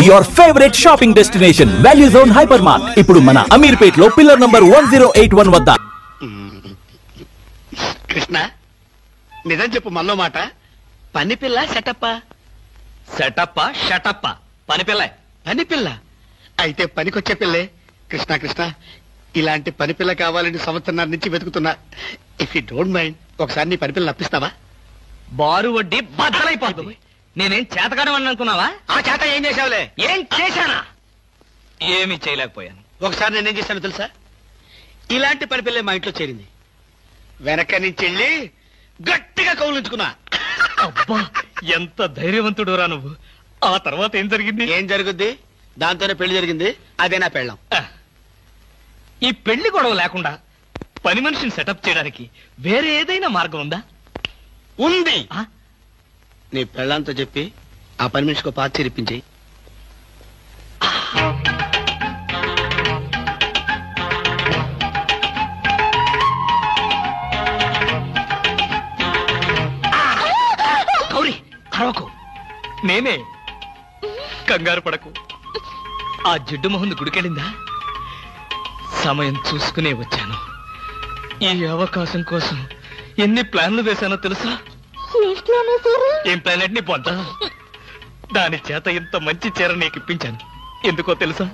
Your favourite shopping destination value zone hyper mart ఇప్పుడు మన అమీర్పేట్ లో పిల్లర్ నంబర్ 1081 వద్ద. కృష్ణ నిజం చెప్పు మనలో మాట, పని పిల్ల సెటప్ప? సెటప్ప షటప్ప, పని పిల్ల. పని పిల్ల అయితే పనికొచ్చే పిల్లే. కృష్ణ కృష్ణ ఇలాంటి పని పిల్ల కావాలని సంవత్సరం నుంచి వెతుకుతున్నా. ఇఫ్ యూ డోంట్ మైండ్ ఒకసారి నీ పని పిల్ల అప్పిస్తావా? బారు వడ్డీ బద్దలైపోతుంది. నేనేం చేతకాడమని అనుకున్నావా? ఆ చేత ఏం చేసావులే? ఏం చేశానా? ఏమీ చేయలేకపోయాను. ఒకసారి నేనేం చేశాను తెలుసా? ఇలాంటి పని పిల్లే మా ఇంట్లో చేరింది. వెనక నుంచి వెళ్ళి గట్టిగా కౌలించుకున్నా. అబ్బా ఎంత ధైర్యవంతుడు రా నువ్వు. ఆ తర్వాత ఏం జరిగింది? ఏం జరుగుద్ది? దాంతోనే పెళ్లి జరిగింది. అదే నా పెళ్ళం. ఈ పెళ్లి గొడవ లేకుండా పని మనిషిని సెటప్ చేయడానికి వేరే ఏదైనా మార్గం ఉందా? ఉంది. నీ పెళ్ళంతో చెప్పి ఆ పని మనిషికి పాత చేరిపించి. గౌరీ అరవకు, నేనే. కంగారు పడకు. ఆ జిడ్డు మొహంది గుడికెళ్ళిందా? సమయం చూసుకునే వచ్చాను. ఈ అవకాశం కోసం ఎన్ని ప్లాన్లు వేశానో తెలుసా? ఏం ప్లాన్ అంటే నీ పొద్ద. దాని చేత ఇంత మంచి చీర నీకు ఇప్పించాను. ఎందుకో తెలుసా?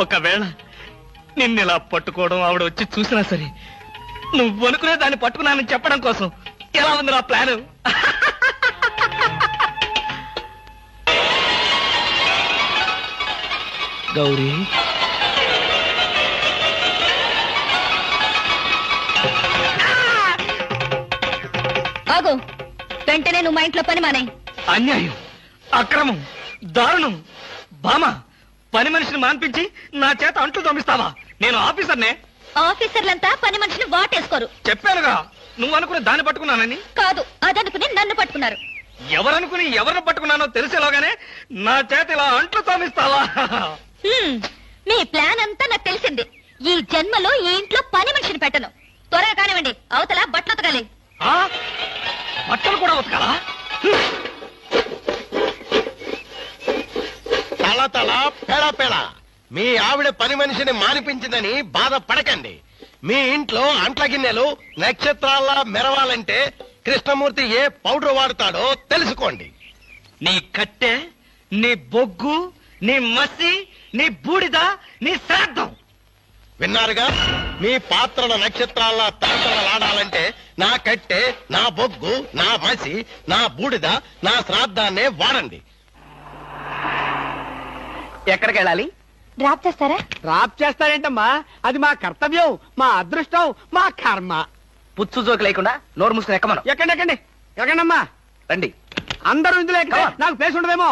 ఒకవేళ నిన్నెలా పట్టుకోవడం ఆవిడ వచ్చి చూసినా సరే నువ్వు అనుకునే దాన్ని పట్టుకున్నానని చెప్పడం కోసం. ఎలా ఉంది నా ప్లాను? గౌరీ ఆగు. వెంటనే నువ్వు మా ఇంట్లో పని మానేయ్. అన్యాయం, అక్రమం, దారుణం. బామ, పని మనిషిని మాన్పించి నా చేత అంట్లు తోమిస్తావా? నేను ఆఫీసర్నే. ఆఫీసర్లంతా పని మనిషిని వాటేసుకోరు. చెప్పానుగా, నువ్వు అనుకుని దాన్ని పట్టుకున్నానని. కాదు, అదనుకుని నన్ను పట్టుకున్నారు. ఎవరనుకుని ఎవరిని పట్టుకున్నానో తెలిసేలాగానే నా చేత ఇలా అంట్లు తోమిస్తావా? మీ ప్లాన్ అంతా నాకు తెలిసింది. ఈ జన్మలో ఈ ఇంట్లో పని మనిషిని పెట్టను. త్వరగా కానివ్వండి, అవతల బట్టలు ఉతకాలి. బట్టలు కూడా ఉతకాలా? తల తల పెడ పెడ. మీ ఆవిడ పని మనిషిని మానిపించిందని బాధపడకండి. మీ ఇంట్లో అంట్ల గిన్నెలు నక్షత్రాల్లా మెరవాలంటే కృష్ణమూర్తి ఏ పౌడర్ వాడతాడో తెలుసుకోండి. నీ కట్టె, నీ బొగ్గు, నీ మసి, నీ బూడిద, నీ శ్రాద్ధం. విన్నారుగా? మీ పాత్రల నక్షత్రాల్లా తలతలలాడాలంటే నా కట్టె, నా బొగ్గు, నా మసి, నా బూడిద, నా శ్రాద్ధాన్నే వాడండి. ఎక్కడికి వెళ్ళాలి? డ్రాప్ చేస్తారా? డ్రాప్ చేస్తారేంటమ్మా? అది మా కర్తవ్యం, మా అదృష్టం, మా కర్మ. పుచ్చు జోకి లేకుండా నోరు మూసుకుని ఎక్కమను. ఎక్కండి ఎక్కండి ఎక్కండమ్మా. రండి. అందరూ ఇందులో ఎక్కితే నాకు ప్లేస్ ఉండదేమో.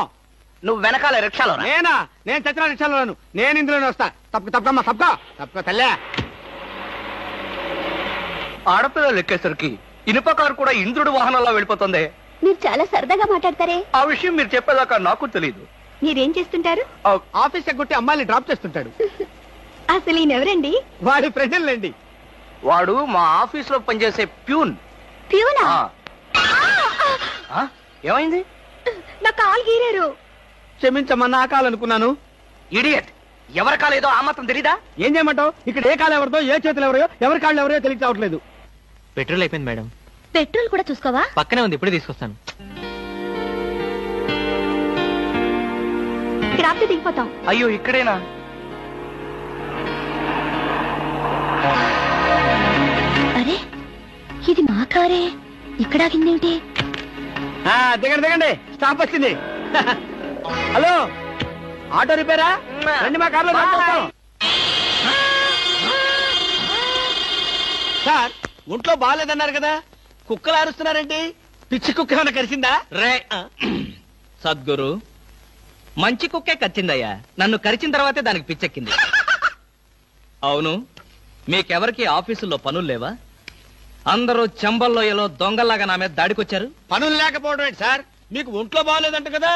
నువ్వు వెనకాల రిక్షాలో. నేనా? నేను చచ్చిన రిక్షాలోను. నేను ఇందులోనే వస్తా. తప్పకమ్మా, తప్పక తల్లే. ఆడపిల్లలు ఎక్కేసరికి ఇనుప కారు కూడా ఇంద్రుడు వాహనంలో వెళ్ళిపోతుంది. మీరు చాలా సరదాగా మాట్లాడతారే. ఆ విషయం మీరు చెప్పేదాకా నాకు తెలియదు. మీరేం చేస్తుంటారు? ఆఫీస్ ఎగ్గొట్టి అమ్మాయిని డ్రాప్ చేస్తుంటాడు. అసలు ఈయనెవరండి? వాడి ప్రజలండి. వాడు మా ఆఫీస్ లో పనిచేసే ప్యూన్. ప్యూనా? ఏమైంది? నా కాలు గీరారు. క్షమించమ్మా, నా కాలనుకున్నాను. ఇడియట్, ఎవరి కాలేదో ఆ మాత్రం తెలీదా? ఏం చేయమంటావు? ఇక్కడ ఏ కాలు ఎవరిదో, ఏ చేతులు ఎవరో, ఎవరి కాళ్ళు ఎవరో తెలిసి రావట్లేదు. పెట్రోల్ అయిపోయింది మేడం. పెట్రోల్ కూడా చూసుకోవా? పక్కనే ఉంది, ఇప్పుడే తీసుకొస్తాను. ఇక్కడ ఆపితే దిగిపోతాం. అయ్యో, ఇక్కడేనా? అరే, ఇది మా కారే. ఇక్కడ ఆగిందేంటి? దిగండి దిగండి, స్టాప్ వచ్చింది. హలో, ఆటో రిపేరా? రండి మా కార్లో. సార్, ఒంట్లో బాగాలేదన్నారు కదా, కుక్కలు అరుస్తున్నారేంటి? పిచ్చి కుక్క ఏమైనా కరిసిందా? రే సద్గురు, మంచి కుక్కే కరిచిందయ్యా. నన్ను కరిచిన తర్వాతే దానికి పిచ్చెక్కింది. అవును, మీకెవరికి ఆఫీసుల్లో పనులు లేవా? అందరూ చెంబల్లోయలో దొంగల్లాగా నా మీద దాడికొచ్చారు. పనులు లేకపోవడం ఏంటి సార్? మీకు ఒంట్లో బాగలేదంట కదా,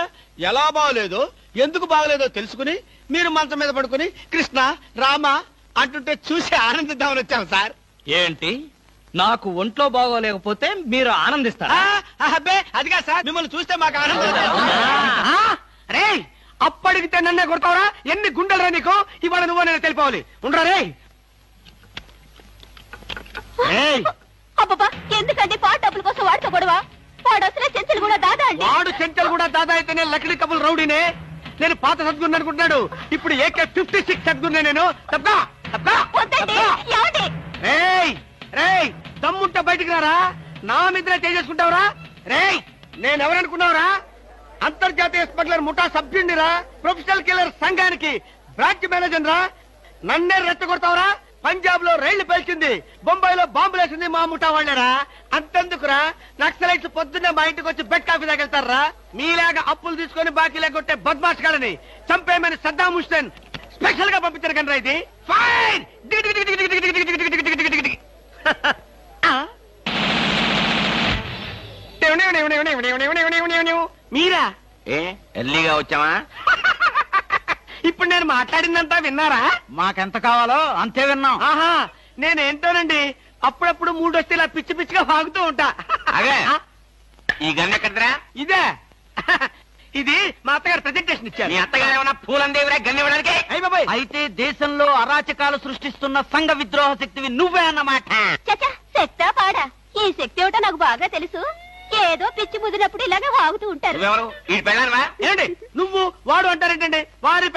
ఎలా బాగలేదో ఎందుకు బాగలేదో తెలుసుకుని మీరు మంచం మీద పడుకుని కృష్ణ రామ అంటుంటే చూసి ఆనందిద్దామని వచ్చాం సార్. ఏంటి, నాకు ఒంట్లో బాగోలేకపోతే మీరు ఆనందిస్తారా? అబ్బే, అదిగా సార్, మిమ్మల్ని చూస్తే మాకు ఆనందం. అప్పడిగితే నన్నే కొడతావరా? ఎన్ని గుండెలరా నీకు? ఇవాళ నువ్వు నేను తెలిపోవాలి. ఉండరా రే? అబ్బబ్బా, ఎందుకండి పాట డబ్బుల కోసం వాడితో గొడవ? వాడు అసలే చెంచలు కూడా దాదా అండి. వాడు చెంచలు కూడా దాదా అయితేనే లక్డీ కబుల్ రౌడీనే. నేను పాత సద్గురు అనుకుంటున్నాడు. ఇప్పుడు AK-56 సద్గురునే నేను. తప్పా దమ్ముంటే బయటికి రారా? నా మీద చేసుకుంటావురా? రేయ్, నేనెవరనుకున్నావురా? అంతర్జాతీయ స్మగ్లర్ ముఠా సభ్యుడిరా, ప్రొఫెషనల్ కిల్లర్ సంఘానికి బ్రాంచ్ మేనేజర్ రా. నన్నే రెచ్చగొడతావురా? పంజాబ్ లో రైళ్లు పేల్చింది, బొంబాయిలో బాంబులు వేసింది మా ముఠా వాళ్ళరా. అంతెందుకురా, నక్సలైట్స్ పొద్దున్నే మా ఇంటికి వచ్చి బెడ్ కాఫీ తాగెళ్తారా? మీలాగా అప్పులు తీసుకొని బాకీ లేకొట్టే బద్మాష్ గాలని చంపేయమని సద్దాం హుస్సేన్ స్పెషల్ గా పంపించారు కనరా. ఇది ఫైన్. మీరా? ఎర్లీగా వచ్చావా? ఇప్పుడు నేను మాట్లాడిందంతా విన్నారా? మాకెంత కావాలో అంతే విన్నాం. ఆహా, నేనేంటోనండి అప్పుడప్పుడు మూడు వస్తే ఇలా పిచ్చి పిచ్చిగా వాగుతూ ఉంటా. ఈ గన్ ఎక్కడరా? ఇదే. ఇది మా అత్తగారు ప్రెజెంటేషన్ ఇచ్చారు. మీ అత్తగారు ఏమన్నా పూలందేవిరా గన్ ఇవ్వడానికి? అయ్య బాబాయ్, అయితే దేశంలో అరాచకాలు సృష్టిస్తున్న సంఘ విద్రోహ శక్తివి నువ్వే అన్నమాట. చచ్చా, శక్తా పాడా? ఈ శక్తి ఏమిటో నాకు బాగా తెలుసు. ఏదో పిచ్చి ముదినప్పుడు ఇలాగే వాగుతూ ఉంటారు. నువ్వెవరు? ఈ పెళ్ళానవా? ఏంటి నువ్వు వాడు అంటారేంటండి? వారి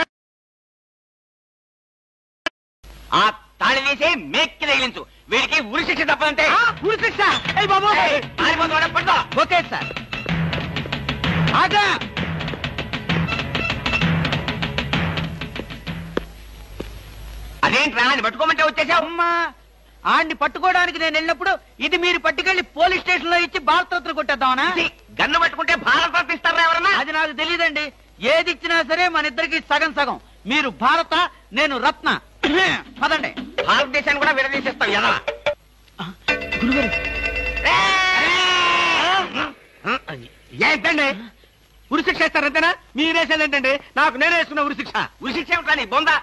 ఆ తాళి తీసి మేక్కి తగిలించు. వీడికి ఉరి శిక్ష తప్పదంటే. ఉరి శిక్ష? అయ్య బాబాయ్, పడుకో. Okay sir. ఆగా. అదేంట్రా, అది పట్టుకోమంటే వచ్చేసావు? అమ్మా, ఆడిని పట్టుకోవడానికి నేను వెళ్ళినప్పుడు ఇది మీరు పట్టుకెళ్లి పోలీస్ స్టేషన్ లో ఇచ్చి భారతరత్న కొట్టేద్దామనా? గన్ను పట్టుకుంటే భారత ఇస్తారా ఎవరన్నా? అది నాకు తెలియదండి. ఏది ఇచ్చినా సరే మన ఇద్దరికి సగం సగం. మీరు భారత, నేను రత్న. పదండి. భారతదేశాన్ని కూడా విడదీసేస్తావు ఎలా? ఏంటండి ఉరిశిక్ష ఇస్తారంతేనా? మీరేసేదేంటండి? నాకు నేనే వేసుకున్న ఉరిశిక్ష. ఉరిశిక్ష ఏమిటని బొందా?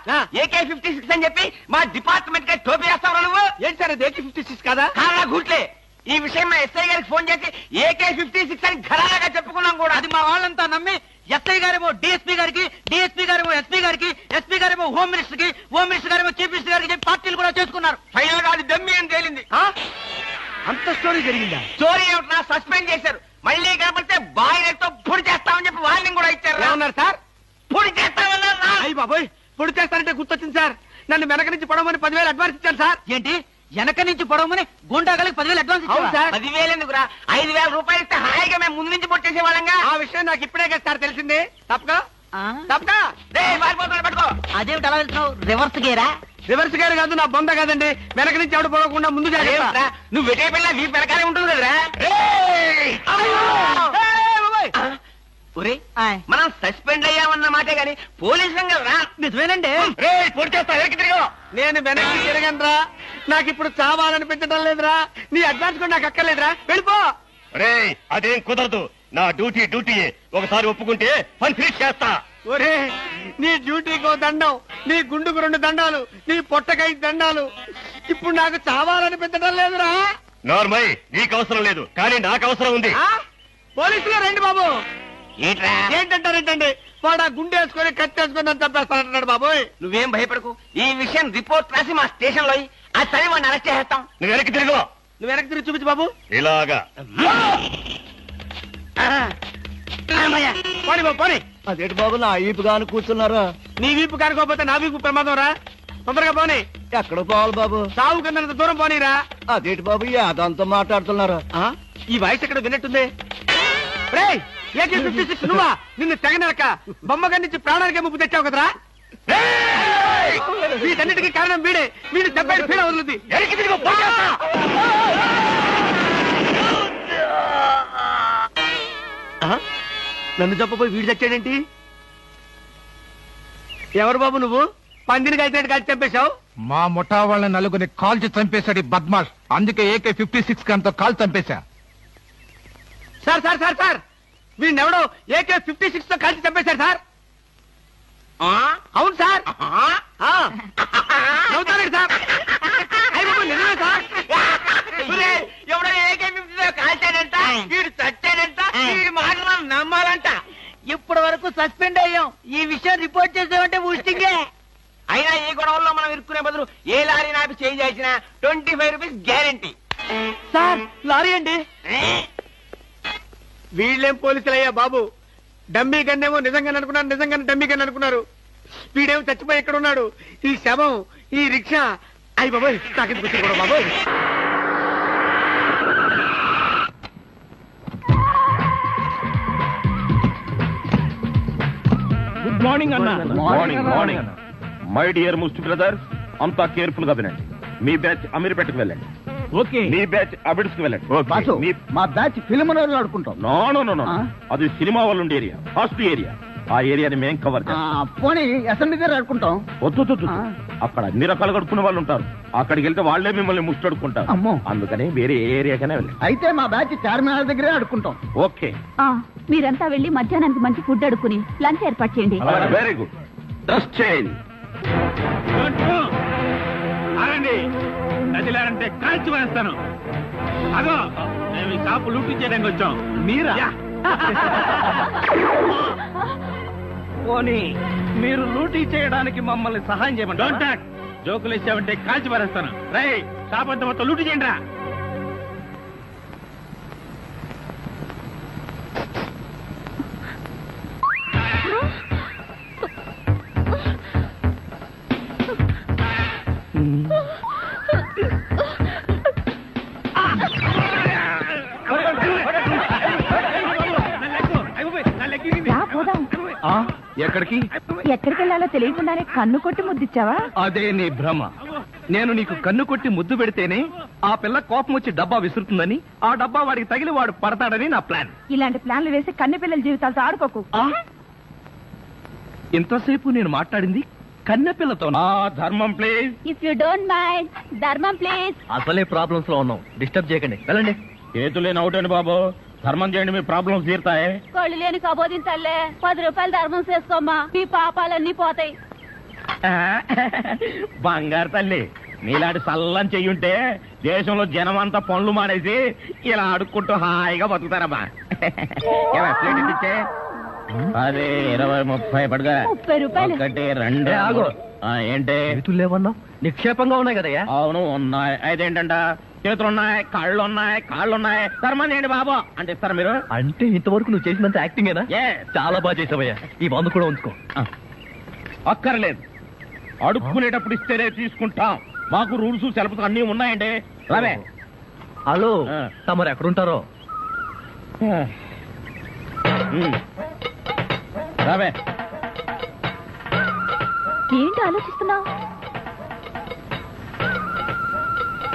AK-56 అని చెప్పి మా డిపార్ట్మెంట్ కి టోపీ వేస్తావు నువ్వు? ఏంటి సార్ అది? AK-56 కాదా? కాదా గుట్లే. ఈ విషయం మా ఎస్ఐ గారికి ఫోన్ చేసి AK-56 అని ఘరాగా చెప్పుకున్నాం కూడా. అది మా వాళ్ళంతా నమ్మి ఎస్ఐ గారేమో డిఎస్పీ గారికి, డిఎస్పీ గారేమో ఎస్పీ గారికి, ఎస్పీ గారేమో హోమ్ మినిస్టర్ కి, హోమ్ మినిస్టర్ గారేమో చీఫ్ మినిస్టర్ గారికి చెప్పి పార్టీలు కూడా చేసుకున్నారు. ఫైనల్ గా అది దమ్మి అని తేలింది. అంత స్టోరీ జరిగిందా? స్టోరీ ఏమిటా? సస్పెండ్ చేశారు. మళ్ళీ కనపడితే బాయిలతో పొడి చేస్తామని చెప్పి వార్నింగ్ కూడా ఇచ్చారు. ఏమన్నారు సార్? పొడి చేస్తామన్నారు. అయ్యి బాబోయ్, పొడి చేస్తారంటే గుర్తొచ్చింది సార్. నన్ను వెనక నుంచి పడవమని 10,000 అడ్వాన్స్ ఇచ్చాను సార్. ఏంటి, వెనక నుంచి పొడవమని గుండాగలకి 10,000 అడ్వాన్స్ అవును ఇచ్చావా? సార్. 10,000 ఎందుకురా? 5,000 రూపాయలు ఇస్తే హాయిగా మేము ముందు నుంచి పొట్టేసే వాళ్ళంగా. ఆ విషయం నాకు ఇప్పుడే కదా సార్ తెలిసింది. తప్పగా ఆ? తప్పగా పారిపోతున్నాడు, పట్టుకో. అదేమిటి అలా వెళ్తున్నావు? రివర్స్ గేరా? రివర్స్ గారు కాదు, నా బొంద కాదండి. వెనక నుంచి ఎవడు పోకుండా ముందు జాగ్రత్త. అదేమిట్రా, నువ్వు వెటే పిల్ల వీ వెనకాలే ఉంటుంది కదరా? ఒరే, ఆయ్. మనం సస్పెండ్ అయ్యామన్న మాటే గాని పోలీసులం కదరా? నిజమేనండి. పొడి చేస్తా, వెనక్కి తిరిగి. నేను వెనక్కి తిరగనరా. నాకు ఇప్పుడు చావాలనిపించడం లేదురా. నీ అడ్వాన్స్ కూడా నాకు అక్కర్లేదురా. వెళ్ళిపో. అదేం కుదరదు. నా డ్యూటీయే. ఒకసారి ఒప్పుకుంటే పని ఫినిష్ చేస్తా. ఒరే, నీ డ్యూటీకో దండం, నీ గుండుకు 2 దండాలు, నీ పొట్టకై దండాలు. ఇప్పుడు నాకు చావాలనిపించడం లేదురా. నార్మల్, నీకు అవసరం లేదు, కానీ నాకు అవసరం ఉంది. పోలీసులు రండి బాబు. ఏంట్రా? ఏంటంటారేంటండి? వాడు ఆ గుండె వేసుకొని కత్తి వేసుకొని నన్ను చంపేస్తానంటున్నాడు బాబోయ్. నువ్వేం భయపడకు. ఈ విషయం రిపోర్ట్ రాసి మా స్టేషన్ లో ఆ సరే వాడిని అరెస్ట్ చేస్తాం. నువ్వు వెనక్కి తిరుగు. నువ్వు వెనక్కి తిరిగి చూపించు బాబు. ఇలాగా పోనీ బాబు, పోనీ. అదేంటి బాబు, నా ఈపు గాను కూర్చున్నారా? నీ వీపు కానుకోకపోతే నా వీపు ప్రమాదం రా. తొందరగా పోనీ. ఎక్కడ పోవాలి బాబు? సాగు కన్నంత దూరం పోనీరా. అదేంటి బాబు, అదంతా మాట్లాడుతున్నారా? ఈ వాయిస్ ఎక్కడ విన్నట్టుంది. AK-56 నువ్వా? నిన్ను తెగనరక బొమ్మగారి నుంచి ప్రాణానికే ముప్పు తెచ్చావు కదరా. వీటన్నిటికీ కారణం వీడే. వీడు దెబ్బకి పీడ వదులుద్ది. నన్ను చెప్పబోయి వీడు చచ్చాడేంటి? ఎవరు బాబు నువ్వు? పందిని కలిసినట్టు కలిసి చంపేశావు. మా ముఠా వాళ్ళని నలుగురిని కాల్చి చంపేశాడు ఈ బద్మాష్. అందుకే AK-56 గన్తో కాల్ చంపేశా. సార్ సార్ సార్ సార్, వీడినెవడో AK-56 తో కలిసి చంపేశారు సార్. అవును సార్. నవ్వుతారండి సార్. నిజమే సార్. ఎవడో AK-56 కాల్చాడంట, వీడు చచ్చాడంట, వీడి మాటలు నమ్మాలంట. ఇప్పటి వరకు సస్పెండ్ అయ్యాం. ఈ విషయం రిపోర్ట్ చేసామంటే ఊస్టింగే. అయినా ఈ గొడవల్లో మనం ఇరుక్కునే బదులు ఏ లారీ నాపి చేంజ్ చేసినా 25 రూపీస్ గ్యారెంటీ. సార్ లారీ అండి. వీళ్ళేం పోలీసులయ్యా బాబు. డమ్మీ గన్నేమో నిజంగానే అనుకున్నారు, నిజంగానే డమ్మీ గన్ అనుకున్నారు. వీడేమో చచ్చిపోయి ఎక్కడ ఉన్నాడు? ఈ శవం, ఈ రిక్షా. అయ్యి బాబోయ్, నాకెందుకు వచ్చి కూడా బాబోయ్. గుడ్ మార్నింగ్ అన్న. Morning morning. మై డియర్ ముస్టి బ్రదర్స్, అంతా కేర్ఫుల్ గా వినండి. మీ బ్యాచ్ అమీర్పేటకు వెళ్ళండి. ఓకే. మీ బ్యాచ్ అబిడ్స్ కి వెళ్ళండి. మా బ్యాచ్ ఫిల్మ్ ఆడుకుంటాం. నో నో నో నో, అది సినిమా వాళ్ళు ఉండే ఏరియా, ఫస్ట్ ఏరియా. ఆ ఏరియాని మేం కవర్ చేస్తాం. పోనీ అసెంబ్లీ దగ్గర ఆడుకుంటాం. వద్దు, అక్కడ అన్ని రకాలు కడుక్కునే వాళ్ళు ఉంటారు. అక్కడికి వెళ్తే వాళ్లే మిమ్మల్ని ముష్టి అడుక్కుంటారు. అందుకని వేరే ఏరియాకనే వెళ్ళండి. అయితే మా బ్యాచ్ చార్మినార్ దగ్గరే ఆడుకుంటాం. ఓకే. మీరంతా వెళ్ళి మధ్యాహ్నానికి మంచి ఫుడ్ అడుక్కుని లంచ్ ఏర్పాటు చేయండి. Very good. Dress change. నదిలారంటే కాల్చి వేస్తాను. అదో మేము ఈ షాపు లూటీ చేయడానికి వచ్చాం. మీరా? పోనీ మీరు లూటీ చేయడానికి మమ్మల్ని సహాయం చేయమండి. Don't talk. జోకులు ఇచ్చామంటే కాల్చి పారేస్తాను. రై, షాప్ అంతా మొత్తం లూటీ చేయండి రా. ఎక్కడికి వెళ్ళాలో తెలియకుండానే కన్ను కొట్టి ముద్దిచ్చావా? అదే నీ భ్రమ. నేను నీకు కన్ను కొట్టి ముద్దు పెడితేనే ఆ పిల్ల కోపం వచ్చి డబ్బా విసురుతుందని, ఆ డబ్బా వాడికి తగిలి వాడు పడతాడని నా ప్లాన్. ఇలాంటి ప్లాన్లు వేసి కన్నె పిల్లల జీవితాలతో ఆడుకోకు. ఇంతసేపు నేను మాట్లాడింది కన్నె పిల్లతో. ధర్మం please. If you don't mind, ధర్మం ప్లీజ్. అసలే ప్రాబ్లమ్స్ లో ఉన్నాం, డిస్టర్బ్ చేయకండి, వెళ్ళండి. చేతులేని అవుటండి బాబు, ధర్మం చేయండి, మీ ప్రాబ్లమ్స్ తీరుతాయి. కళ్ళు లేని కబోదింతల్లే 10 రూపాయలు ధర్మం చేసుకోమ్మా, మీ పాపాలన్నీ పోతాయి. బంగారు తల్లి, నీలాంటి సల్లని చెయ్యుంటే దేశంలో జనం అంతా పనులు మానేసి ఇలా అడుక్కుంటూ హాయిగా బతుకుతారమ్మా. అదే 20, 30 పడగా 30 రూపాయలు. 1, 2 ఏంటి లేవన్నా? నిక్షేపంగా ఉన్నాయి కదయ్యా. అవును ఉన్నాయి. అదేంటంట, చేతులున్నాయి, కాళ్ళున్నాయి, ధర్మం చేయండి బాబు అంటే ఇస్తారా మీరు? అంటే ఇంతవరకు నువ్వు చేసినంత యాక్టింగేనా? చాలా బాగా చేసావయ్యా. ఈ మందు కూడా ఉంచుకో. అక్కర్లేదు, అడుక్కునేటప్పుడు ఇస్తేనే తీసుకుంటాం. మాకు రూల్స్ సెలవులు అన్నీ ఉన్నాయండి. రావే. హలో, తమరు ఎక్కడుంటారో? రావే. ఏంటి ఆలోచిస్తున్నావు?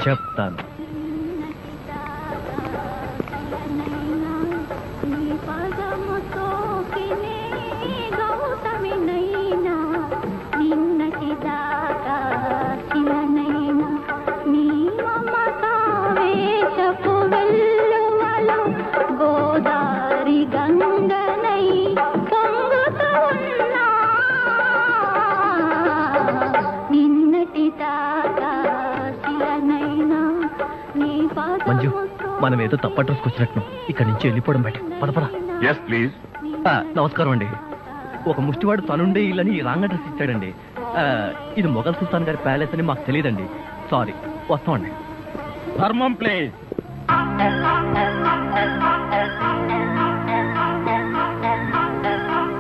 చెప్తాను. గోదారి గంగనై నిన్నటి మంజు, మనం ఏదో తప్ప అడ్రస్కి వచ్చినట్టు ఇక్కడి నుంచి వెళ్ళిపోవడం బయట. పదపరా. ప్లీజ్. నమస్కారం అండి. ఒక ముష్టివాడు తనుండే ఇల్లని రాంగ్ అడ్రస్ ఇచ్చాడండి. ఇది మొఘల్ సుల్తాన్ గారి ప్యాలెస్ అని మాకు తెలియదండి. సారీ, వస్తామండి. ధర్మం ప్లీజ్.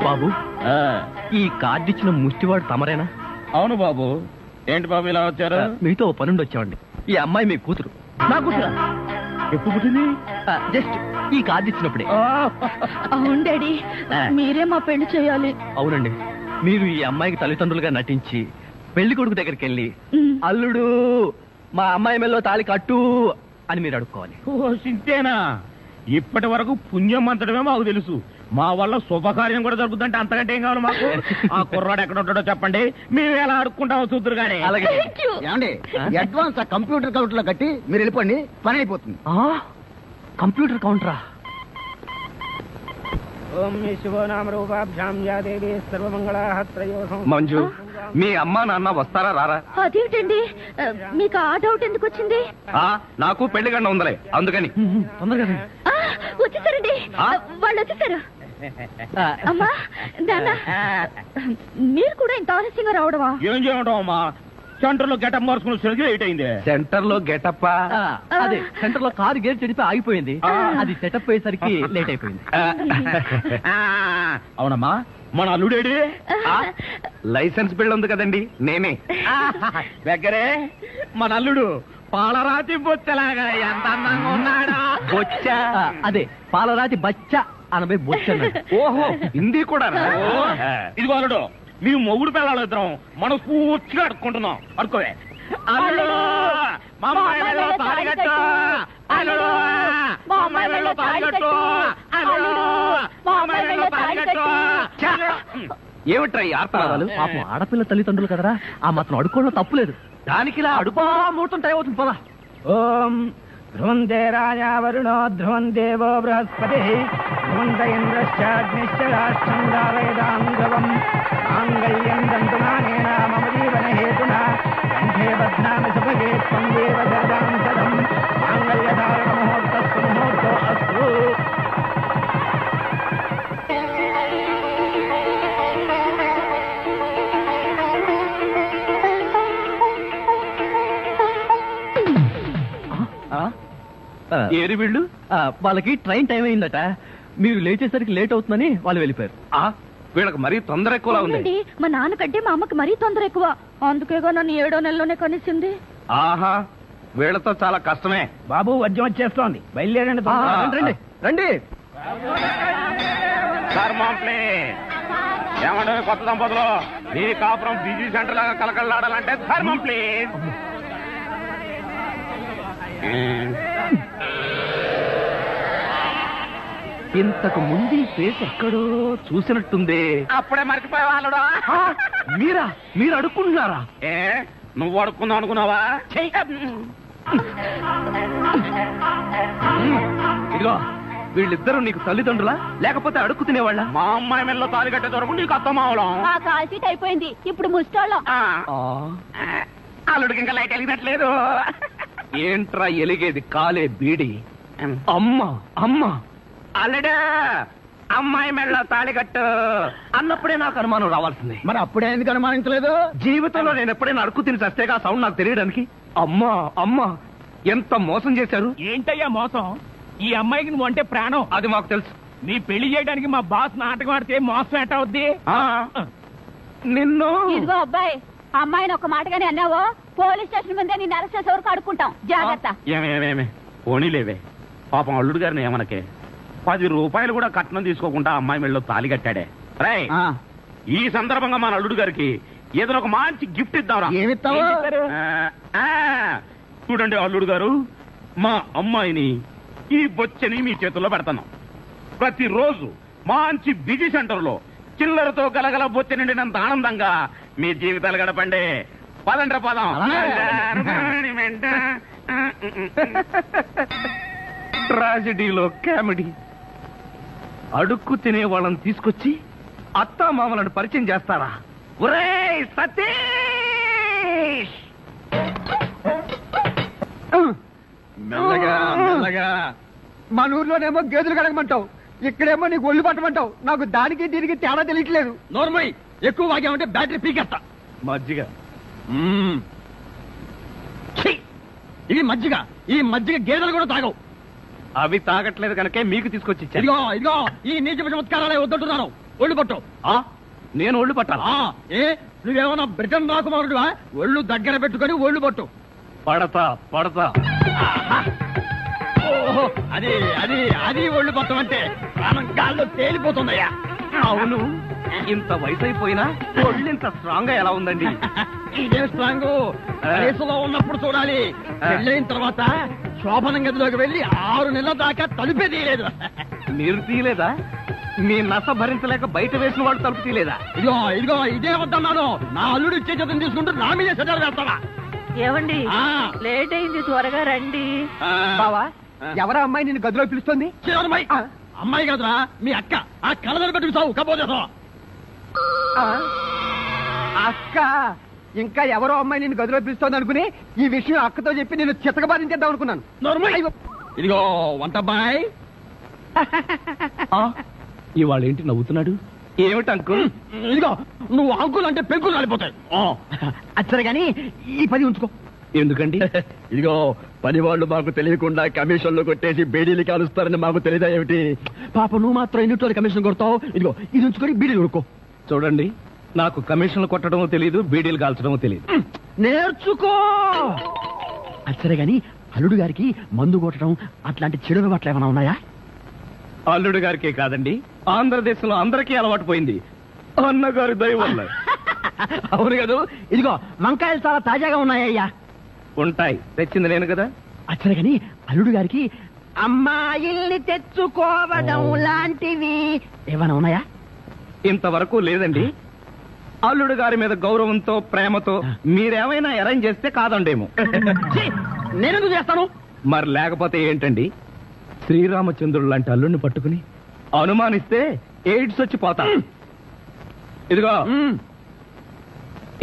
బాబు, ఈ కార్డు ఇచ్చిన ముష్టివాడు తమరేనా? అవును బాబు. ఏంటి బాబు ఇలా వచ్చారు? మీతో ఓ పనుండి వచ్చామండి. ఈ అమ్మాయి మీ కూతురు. నా కూతురా? ఎప్పుడు పుట్టింది? జస్ట్ ఈ కార్డు ఇచ్చినప్పుడే. అవును డాడీ, మీరే మా పెళ్లి చేయాలి. అవునండి, మీరు ఈ అమ్మాయికి తల్లిదండ్రులుగా నటించి పెళ్లి కొడుకు దగ్గరికి వెళ్ళి అల్లుడు మా అమ్మాయి మెల్లో తాళి కట్టు అని మీరు అడుక్కోవాలి. సింతేనా? ఇప్పటి వరకు పుణ్యం అంతడమే మాకు తెలుసు. మా వల్ల శుభకార్యం కూడా జరుగుతుందంటే అంతకంటే ఏం కావాలి మాకు? ఆ కుర్రాడు ఎక్కడ ఉంటాడో చెప్పండి, మేము ఎలా అడుక్కుంటామో చూద్దరు కానీ. అలాగే. అడ్వాన్స్ ఆ కంప్యూటర్ కౌంటర్ లో కట్టి మీరు వెళ్ళిపోండి, పని అయిపోతుంది. కంప్యూటర్ కౌంటరా? మంజు, మీ అమ్మా నాన్న వస్తారా రారా? అదేంటండి, మీకు ఆ డౌట్ ఎందుకు వచ్చింది? నాకు పెళ్లి గంట ఉందలే, అందుకని. తొందరగా వచ్చేసారండి, వాళ్ళు వచ్చేసారు. అమ్మా నాన్న మీరు కూడా ఇంత ఆలస్యంగా రావడమా? ఏం చేయడం అమ్మా, సెంటర్ లో గెటప్ మార్చుకుని సరిగ్గా లేట్ అయింది. సెంటర్ లో గెటప్ అదే సెంటర్ లో కారు గేర్ చెడిపి ఆగిపోయింది. అది సెటప్ అయ్యేసరికి లేట్ అయిపోయింది. అవునమ్మా, మన అల్లుడేడి? లైసెన్స్ బిల్ ఉంది కదండి, నేనే. దగ్గరే మన అల్లుడు పాలరాతి బొచ్చలాగా ఎంత అందంగా ఉన్నాడా. బొచ్చ అదే పాలరాతి బచ్చ అనబై బొచ్చ. ఓహో హిందీ కూడా. ఇదిగో అల్లుడు, మీ మొగుడు పిల్లలు ఇద్దరం మనం పూర్తిగా అడుక్కుంటున్నాం. అడుకోవే. అల్లుడు మా అమ్మాయి మెడలో తాళి కట్టు. అల్లుడు మా అమ్మాయి మెడలో తాళి కట్టు. అల్లుడు మా అమ్మాయి మెడలో తాళి కట్టు. ఏమిట్రా ఈ ఆర్తనాదాలు? పాపం ఆడపిల్ల తల్లిదండ్రులు కదరా, ఆ మాత్రం అడుక్కోవడం తప్పులేదు. దానికి ఇలా అడుపా ముహూర్తం టైం అవుతుంది. పదా. ఓం ధ్రువందే రాజా వరుణో ధ్రువం దేవో బృహస్పతి ధ్రువంత ఇంద్రశ్చాగ్నిశ్చ రాష్ట్రం దారయదాం ధ్రువం మాంగళ్యం దంతునానేన మమ జీవన హేతునా కంఠే బధ్నామి సుభగే త్వం దేవ జగదాం శతం మాంగళ్యధారణ ముహూర్తస్సు ముహూర్తో అస్తు. ఏరి వీళ్ళు వాళ్ళకి ట్రైన్ టైం అయిందట. మీరు లేచేసరికి లేట్ అవుతుందని వాళ్ళు వెళ్ళిపోయారు. వీళ్ళకి మరీ తొందర ఎక్కువలా ఉంది. మా నాన్నకంటే మా అమ్మకి మరీ తొందర ఎక్కువ. అందుకేగా నన్ను 7వ నెలలోనే కనిసింది. ఆహా, వీళ్ళతో చాలా కష్టమే. బాబు వద్యం వచ్చేస్తోంది, బయలుదేరండి. రండి రండి. ఏమంటే కొత్త దంపతులు, మీ కాపురం బిజీ సెంటర్ లాగా కలకలాడాలంటే ధర్మం ప్లీజ్. ఇంతకు ముందు ఫేస్ ఎక్కడో చూసినట్టుంది. అప్పుడే మర్చిపోయే వాళ్ళడా? మీరా? మీరు అడుక్కుంటున్నారా? ఏ నువ్వు అడుక్కుందాం అనుకున్నావా? ఇదిగో, వీళ్ళిద్దరూ నీకు తల్లిదండ్రులా లేకపోతే అడుక్కు తినేవాళ్ళ? మా అమ్మాయి మెల్లో తాలి కట్టే దొరకు నీకు అత్తమావడం. ఆ కాల్ సీట్ అయిపోయింది, ఇప్పుడు ముస్టాళ్ళం. అల్లుడికి ఇంకా లైట్ వెలిగినట్లేదు. ఏంట్రా ఎలిగేది? కాలే బీడి. అమ్మా అమ్మా, అల్లుడు అమ్మాయి మెళ్ళ తాళి కట్టు అన్నప్పుడే నాకు అనుమానం రావాల్సింది. మరి అప్పుడే ఎందుకు అనుమానించలేదు? జీవితంలో నేను ఎప్పుడైనా అడుక్కు తిని చస్తేగా సౌండ్ నాకు తెలియడానికి. అమ్మా అమ్మా, ఎంత మోసం చేశారు. ఏంటయ్యా మోసం? ఈ అమ్మాయికి నువ్వు అంటే ప్రాణం. అది మాకు తెలుసు. నీ పెళ్లి చేయడానికి మా బాస్ నాటకం ఆడితే మోసం ఎట్ట అవుద్ది? నిన్ను ఇదిగో అబ్బాయి, అమ్మాయిని ఒక మాటగానే అన్నావో పోలీస్ స్టేషన్ ముందే నిన్ను అరెస్ట్ చేసే వరకు అడుక్కుంటాం. జాగ్రత్త. ఏమేమేమే పోనీలేవే, పాపం అల్లుడు గారిని ఏమనకే. 10 రూపాయలు కూడా కట్నం తీసుకోకుండా అమ్మాయి మెళ్ళలో తాళి కట్టాడే. రై, ఈ సందర్భంగా మన అల్లుడు గారికి ఏదైనా ఒక మంచి గిఫ్ట్ ఇద్దాం. ఏమిస్తావు? చూడండి అల్లుడు గారు, మా అమ్మాయిని ఈ బొచ్చని మీ చేతుల్లో పెడతాను. ప్రతిరోజు మంచి బిజీ సెంటర్ లో చిల్లరతో గలగల బొచ్చ నిండినంత ఆనందంగా మీ జీవితాలు గడపండి. పదండ్ర పదం. ట్రాజడీలో కామెడీ. అడుక్కు తినే వాళ్ళని తీసుకొచ్చి అత్తా మామలను పరిచయం చేస్తారా? ఒరేయ్ సతీష్! మెల్లగా మెల్లగా. మన ఊర్లోనేమో గేదెలు కడగమంటావు, ఇక్కడేమో నీకు ఒళ్ళు పట్టమంటావు. నాకు దానికి దీనికి తేడా తెలియట్లేదు. నోర్మై, ఎక్కువ వాగామంటే బ్యాటరీ పీకేస్తా. మజ్జిగ. ఇది మజ్జిగ. ఈ మజ్జిగ గేదెలు కూడా తాగవు. అవి తాగట్లేదు కనుకే మీకు తీసుకొచ్చి ఇచ్చాను. ఇదిగో ఇదిగో, ఈ నీచ చమత్కారాలే వద్దంటున్నాను. ఒళ్ళు పట్టు. నేను ఒళ్ళు పట్టాలా? ఏ నువ్వేమన్నా బ్రిటన్ రాకుమారుడువా? ఒళ్ళు దగ్గర పెట్టుకుని ఒళ్ళు పట్టు. పడతా పడతా. ఓహో, అది అది అది ఒళ్ళు పట్టమంటే ప్రాణం గాల్లో తేలిపోతుందయ్యా. అవును, ఇంత వయసు అయిపోయినా ఒళ్ళు ఇంత స్ట్రాంగ్ గా ఎలా ఉందండి? ఇదే స్ట్రాంగ్. వయసులో ఉన్నప్పుడు చూడాలి, పెళ్ళైన తర్వాత శోభనం గదిలోకి వెళ్లి 6 నెలల దాకా తలుపే తీయలేదు. మీరు తీయలేదా? మీ నస భరించలేక బయట వేసిన వాడు తలుపు తీయలేదా? ఇదిగో ఇదిగో, ఇదే వద్దన్నాను. నా అల్లుడు ఇచ్చే చేతం తీసుకుంటూ నా మీదే సెటర్ వేస్తావా? ఏమండి, లేట్ అయింది, త్వరగా రండి. బావా, ఎవరా అమ్మాయి నిన్ను గదిలో పిలుస్తుంది? అమ్మాయి కదరా, మీ అక్క. ఆ కళ్ళని పెట్టుకు చావు కపోతే. అక్క? ఇంకా ఎవరో అమ్మాయి నిన్ను గదిలో పిలుస్తోంది అనుకుని ఈ విషయం అక్కతో చెప్పి నేను చిత్తకబాధించేద్దాం అనుకున్నాను. ఇదిగో వంటబ్బాయ్, ఇవాళ ఏంటి నవ్వుతున్నాడు? ఏమిటి అంకుల్? ఇదిగో నువ్వు అంకుల్ అంటే పెంకులు రాలిపోతాయి. అచ్చరే గాని ఈ 10 ఉంచుకో. ఎందుకండి? ఇదిగో పని వాళ్ళు మాకు తెలియకుండా కమిషన్లు కొట్టేసి బీడీలు కాలుస్తారని మాకు తెలియదా ఏమిటి? పాప నువ్వు మాత్రం ఎన్నింటి కమిషన్ కొడతావు. ఇదిగో ఇది ఉంచుకొని బీడీలు కొడుకో. చూడండి, నాకు కమిషన్లు కొట్టడమో తెలియదు, బీడీలు కాల్చడమో తెలియదు. నేర్చుకో. అచ్చరే గాని అల్లుడు గారికి మందు కొట్టడం అట్లాంటి చెడు అలవాట్లు ఏమైనా ఉన్నాయా? అల్లుడు గారికే కాదండి, ఆంధ్రదేశంలో అందరికీ అలవాటు పోయింది అన్నగారి దయ వల్ల. అవును కదా. ఇదిగో వంకాయలు చాలా తాజాగా ఉన్నాయ్యా. ఉంటాయి, తెచ్చింది నేను కదా. అచ్చరే గాని అల్లుడు గారికి అమ్మాయిల్ని తెచ్చుకోవడం లాంటివి ఏమైనా ఉన్నాయా? ఇంతవరకు లేదండి. అల్లుడు గారి మీద గౌరవంతో ప్రేమతో మీరేమైనా అరేంజ్ చేస్తే కాదండేమో. నేనెందుకు చేస్తాను? మరి లేకపోతే ఏంటండి? శ్రీరామచంద్రుడు లాంటి అల్లుడిని పట్టుకుని అనుమానిస్తే ఎయిడ్స్ వచ్చి పోతా. ఇదిగో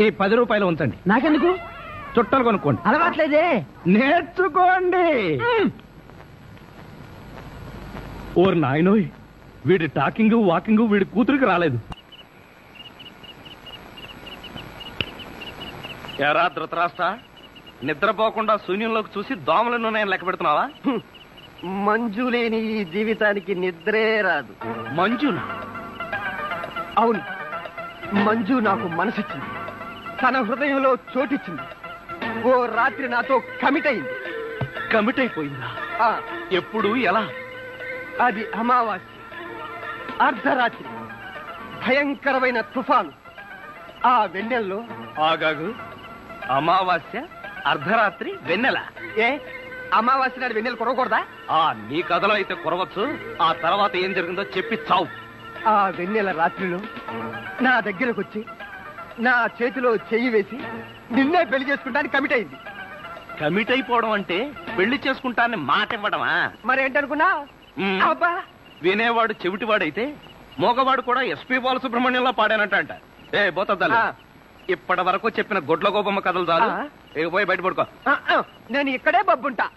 ఈ 10 రూపాయలు ఉంచండి. నాకెందుకు? చుట్టలు కొనుక్కోండి. అలవాట్లేదే. నేర్చుకోండి. ఓర్ నాయనోయ్, వీడి టాకింగ్ వాకింగ్ వీడి కూతురికి రాలేదు. ఎరా ధృతరాష్ట్ర, నిద్రపోకుండా శూన్యంలోకి చూసి దోమలను నేను లెక్క పెడుతున్నావా? మంజు లేని ఈ జీవితానికి నిద్రే రాదు. మంజునా? అవును, మంజు నాకు మనసిచ్చింది, తన హృదయంలో చోటిచ్చింది. ఓ రాత్రి నాతో కమిట్ అయింది. కమిట్ అయిపోయిందా? ఎప్పుడు, ఎలా? అది అమావాస్య, అర్ధరాత్రి, భయంకరమైన తుఫాను. ఆ వెన్నెల్లో ఆగాగు. అమావాస్య, అర్ధరాత్రి, వెన్నెల. ఏ అమావాస్య నాడు వెన్నెలు కురవకూడదా? నీ కథలో అయితే కురవచ్చు. ఆ తర్వాత ఏం జరిగిందో చెప్పి చావు. ఆ వెన్నెల రాత్రిలో నా దగ్గరకు వచ్చి నా చేతిలో చెయ్యి వేసి నిన్నే పెళ్లి చేసుకుంటానికి కమిట్ అయింది. కమిట్ అయిపోవడం అంటే పెళ్లి చేసుకుంటానని మాట ఇవ్వడమా? మరేంటనుకున్నా? అబ్బా, వినేవాడు చెవిటివాడైతే మోగవాడు కూడా ఎస్పీ బాలసుబ్రహ్మణ్యంలో పాడానంట. ఏ బోతద్దాలు, ఇప్పటి వరకు చెప్పిన గొడ్ల గోపమ్మ కథలు చాలు. పోయి బయట పడుకో. నేను ఇక్కడే బబ్బుంటా.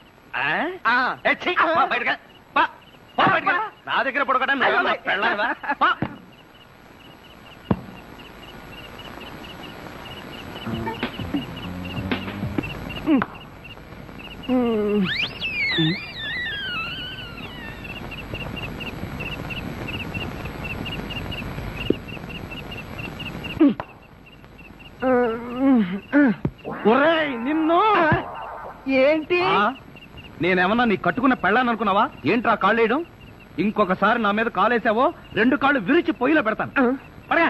నా దగ్గర పడుకోవడం పెళ్ళావా? నిన్ను ఏంటి? నేనేమన్నా నీ కట్టుకున్న పెళ్ళాను అనుకున్నావా? ఏంట్రా కాళ్ళేయడం? ఇంకొకసారి నా మీద కాలేసావో 2 కాళ్ళు విరిచి పొయ్యిలో పెడతాను. పడగా.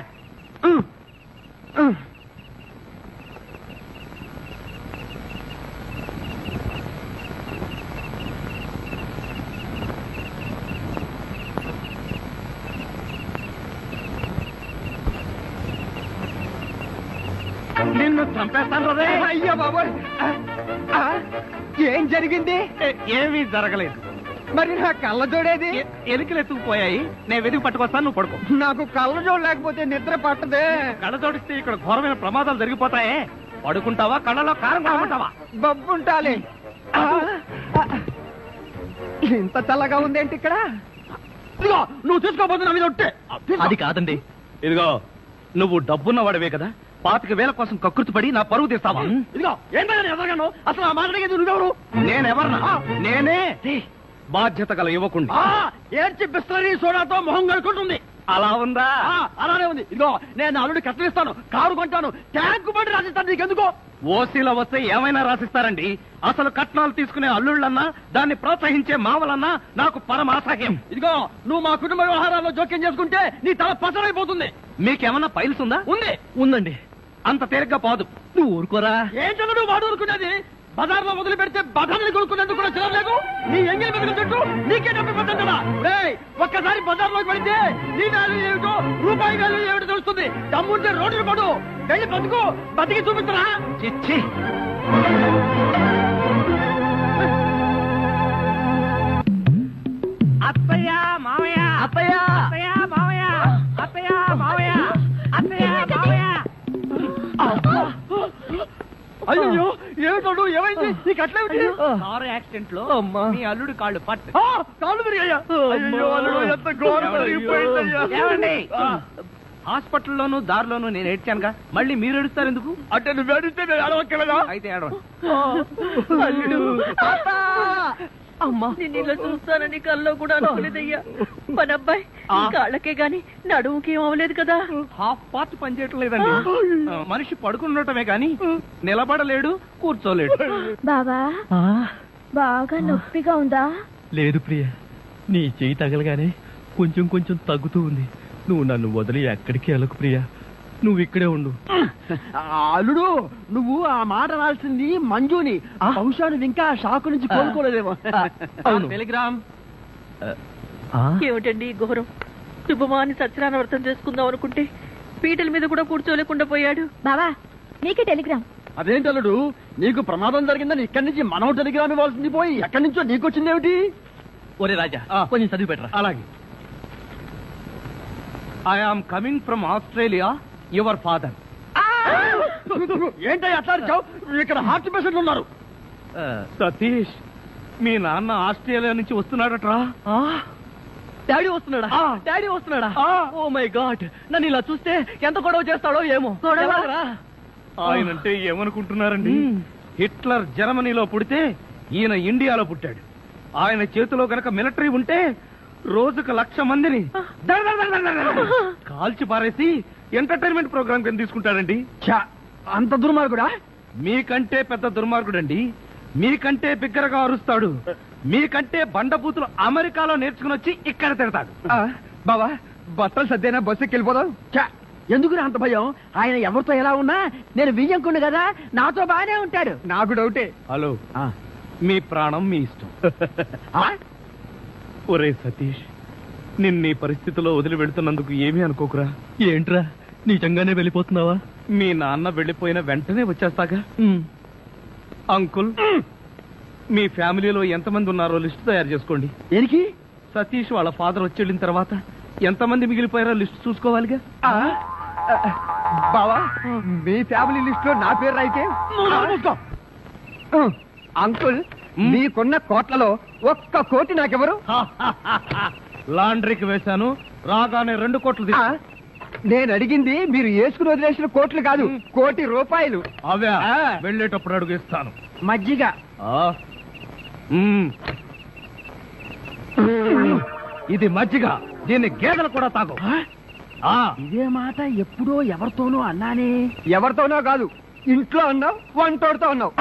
నిన్ను చంపేస్తాను రే. అయ్యా బాబోయ్, ఏం జరిగింది? ఏమీ జరగలేదు. మరి నా కళ్ళజోడేది? ఎలికలు ఎత్తుకుపోయాయి. నేను వెతికి పట్టుకొస్తాను, నువ్వు పడుకో. నాకు కళ్ళజోడు లేకపోతే నిద్ర పట్టదే. కళ్ళజోడిస్తే ఇక్కడ ఘోరమైన ప్రమాదాలు జరిగిపోతాయే. పడుకుంటావా, కళ్ళలో కారం కొనుక్కుంటావా? బబ్బుంటాలి. ఇంత చల్లగా ఉందేంటి ఇక్కడ? ఇదిగో నువ్వు తీసుకోబోతున్నా మీద ఉంటే. అది కాదండి. ఇదిగో నువ్వు డబ్బున్నవాడవే కదా, 25,000 కోసం కకృతిపడి నా పరువు తీస్తావా? ఇదిగో ఏంటని ఎదగను? అసలు ఆ మాట్లాడేది నువ్వెవరు? నేనెవరన్నా? నేనే బాధ్యత గల యువకుండా. ఏడ్చి బిస్లరీ సోడాతో మొహం కడుకుంటుంది. అలా ఉందా? అలానే ఉంది. ఇదిగో నేను అల్లుడి కట్టలిస్తాను, కారు కొంటాను, ట్యాంకు బండి రాసిస్తాను. నీకెందుకో? ఓసీలో వస్తే ఏమైనా రాసిస్తారండి. అసలు కట్నాలు తీసుకునే అల్లుళ్ళన్నా, దాన్ని ప్రోత్సహించే మామలన్నా నాకు పరమాసహ్యం. ఇదిగో నువ్వు మా కుటుంబ వ్యవహారాల్లో జోక్యం చేసుకుంటే నీ తల పసరైపోతుంది. మీకేమన్నా పైల్స్ ఉందా? ఉంది. ఉందండి. అంత తేలిగ్గా పోదు. నువ్వు ఊరుకోరా. ఏంటన్నా నువ్వు వాడు ఊరుకునేది? బజార్లో మొదలు పెడితే బఠానీలు కొనుక్కునేందుకు కూడా చిరలేదు. నీ ఎంగిలి బతుకు చుట్టూ నీకే డబ్బు పడ్డా. ఒక్కసారి బజార్లోకి పడితే నీ వాల్యూ ఏమిటో, రూపాయి వాల్యూ ఏమిటో తెలుస్తుంది. దమ్ముంటే రోడ్డు పడు, వెళ్ళి బతుకు, బతికి చూపించరా. చిచ్చి, అత్తయ్య మావయ్య, అత్తయ్య, అత్తయ్య మావయ్య, అత్తయ్య మావయ్య, అత్తయ్య మావయ్య. అయ్యో ఏమిటో ఏమైంది నీకు అట్లేమిటి? కారు యాక్సిడెంట్ లో అమ్మా. మీ అల్లుడు కాళ్ళు పట్టు. కాళ్ళు విరిగాయా? అయ్యో, అల్లుడు, ఎంత ఘోరం జరిగిపోయిందయ్యా. ఏమండి? హాస్పిటల్లోను దారిలోను నేను ఏడ్చానుగా, మళ్ళీ మీరు ఏడుస్తారు ఎందుకు? అంటే నువ్వు ఏడిస్తే నేను ఏడవక్కలేదా? అయితే ఏడవండి. అల్లుడు. అమ్మా నేను ఇలా చూస్తానని కల్లో కూడా అనుకోలేదయ్యా. మన అబ్బాయి కాళ్ళకే గాని నడుముకి ఏం అవ్వలేదు కదా. హాఫ్ పార్ట్ పనిచేయట్లేదండి. మనిషి పడుకుండటమే గాని నిలబడలేడు, కూర్చోలేడు. బావా బాగా నొప్పిగా ఉందా? లేదు ప్రియ, నీ చెయ్యి తగలగానే కొంచెం కొంచెం తగ్గుతూ ఉంది. నువ్వు నన్ను వదిలి ఎక్కడికి వెళ్ళకు ప్రియ, నువ్వు ఇక్కడే ఉండు. అల్లుడు, నువ్వు ఆ మాట రాల్సింది మంజుని. బహుశా నువ్వు ఇంకా షాకు నుంచి కోలుకోలేదేమో. అవును. టెలిగ్రామ్. ఏమిటండి ఈ ఘోరం? శుభమాని సత్యనారాయణ వ్రతం చేసుకుందాం అనుకుంటే పీటల మీద కూడా కూర్చోలేకుండా పోయాడు. బావా నీకే టెలిగ్రామ్. అదేంటి అల్లుడు, నీకు ప్రమాదం జరిగిందని ఇక్కడి నుంచి మనం టెలిగ్రామ్ ఇవ్వాల్సింది పోయి ఎక్కడి నుంచో నీకు వచ్చిందేమిటి? ఒరే రాజా, కొంచెం చదివి పెట్టరా. అలాగే. I am coming from Australia, your father. ఏంటో అట్లా ఇక్కడ హార్ట్ పేషెంట్లు ఉన్నారు. సతీష్, మీ నాన్న ఆస్ట్రేలియా నుంచి వస్తున్నాడట్రా. డాడీ వస్తున్నాడా? డాడీ వస్తున్నాడా? ఓ మై గాడ్, నన్ను ఇలా చూస్తే ఎంత గొడవ చేస్తాడో ఏమో. ఆయనంటే ఏమనుకుంటున్నారండి? హిట్లర్ జర్మనీలో పుడితే ఈయన ఇండియాలో పుట్టాడు. ఆయన చేతిలో గనక మిలిటరీ ఉంటే రోజుకు 1,00,000 మందిని కాల్చి పారేసి ఎంటర్టైన్మెంట్ ప్రోగ్రామ్ కింద తీసుకుంటాడండి. అంత దుర్మార్గుడా? మీకంటే పెద్ద దుర్మార్గుడండి. మీకంటే బిగ్గరగా అరుస్తాడు. మీకంటే బండబూతులు అమెరికాలో నేర్చుకుని వచ్చి ఇక్కడ తిడతాడు. బావా, బట్టలు సర్దేనా బస్సుకి వెళ్ళిపోదాం. ఎందుకు అంత భయం? ఆయన ఎవరితో ఎలా ఉన్నా నేను వియ్యంకుండు కదా, నాతో బాగానే ఉంటాడు. నాకు డౌటే. హలో, మీ ప్రాణం మీ ఇష్టం. ఒరే సతీష్, నిన్న ఈ పరిస్థితిలో వదిలి వెళుతున్నందుకు ఏమీ అనుకోకురా. ఏంట్రా, నిజంగానే వెళ్ళిపోతున్నావా? మీ నాన్న వెళ్ళిపోయిన వెంటనే వచ్చేస్తాగా. అంకుల్, మీ ఫ్యామిలీలో ఎంతమంది ఉన్నారో లిస్ట్ తయారు చేసుకోండి. దేనికి? సతీష్ వాళ్ళ ఫాదర్ వచ్చి వెళ్ళిన తర్వాత ఎంతమంది మిగిలిపోయారో లిస్ట్ చూసుకోవాలిగా. బావా, మీ ఫ్యామిలీ లిస్ట్ లో నా పేరు అయితే అంకుల్, మీకున్న కోట్లలో 1 కోటి నాకెవరు? లాండ్రీకి వేశాను, రాగానే 2 కోట్లు తీసుకో. నేను అడిగింది మీరు వేసుకుని వదిలేసిన కోట్లు కాదు, 1 కోటి రూపాయలు. అవే వెళ్ళేటప్పుడు అడుగు ఇస్తాను. మజ్జిగ. ఇది మజ్జిగ, దీన్ని గేదెలు కూడా తాగు. ఇదే మాట ఎప్పుడో ఎవరితోనో అన్నానే. ఎవరితోనో కాదు, ఇంట్లో అన్నావు, వంటోడితో అన్నావు.